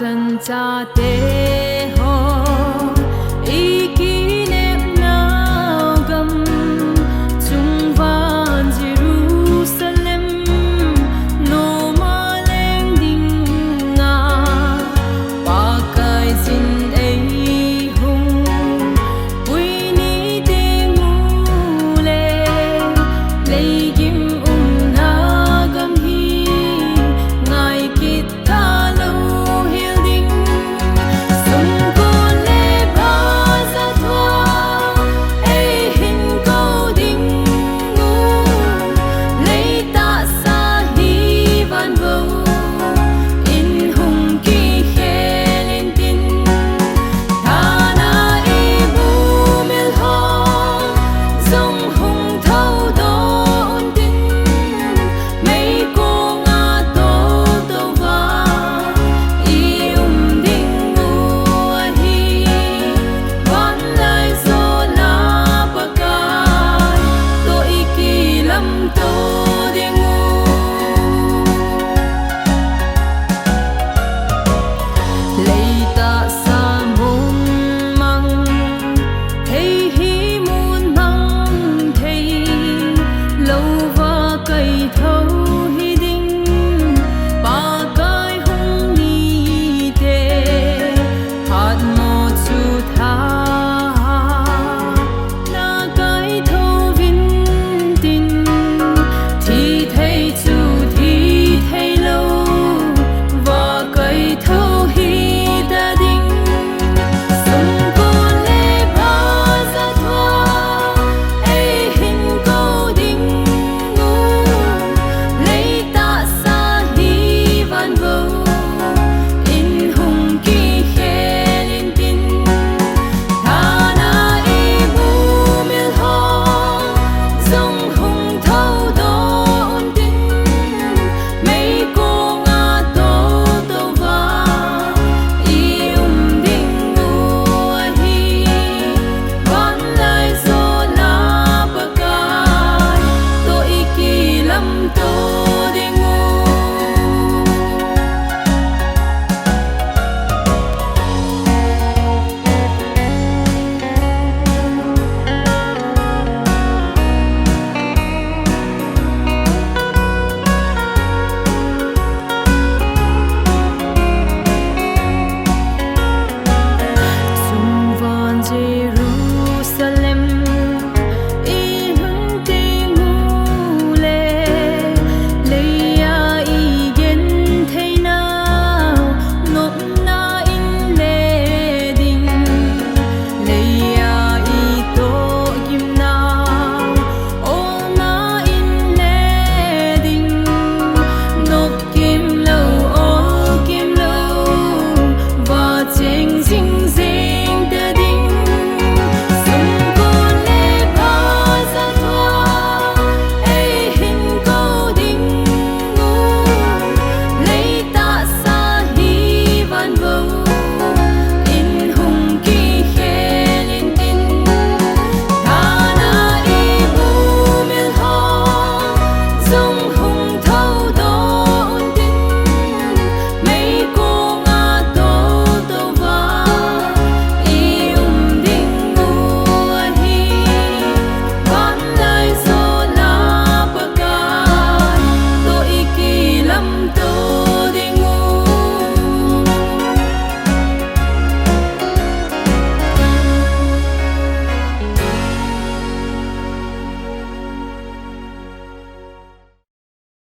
sân cha tế ho ý kỷ niệm nào gầm chung van Jerusalem no ma leng ding nga pa kai sin ei hung quy ni te ngu le lei kim na gam hi ngai kit ta lo hil ding sum ko le ba za thwa ei hin ko ding ngu lei ta sa hi van vo in hung ki khelin tin tha na e bu mil ho zong hung thâu don tin mei ko nga to to va i ding ngu a hi van lai zo na pa kai to i ki lam to ding ngu lei ta sa mun mang thei hi mun mang thei lâu va cây thâu hi ding ba kai hung ni te hat mo chu tha na kai thâu vin tin thi thei chu thi thei lâu va cây thâu hi da ding sum ko le ba za thwa ei hin ko ding ngu lei ta sa hi van vo in hung ki khelin tin tha na e bu mil ho zong hung thâu don tin mei ko nga to to va i ding ngu a hi van lai zo na pa kai to i ki lam to ding ngu chung van Jerusalem i hun te ngu le lei a i gen thei nào nop na in le ding lei a i to kim nào o na in le ding nop kim lo o kim lo va cheng jing jing de ding sum ko le ba za thwa ei hin ko ding ngu lei ta sa hi van vo in hung ki khelin tin tha na e bu mil ho zong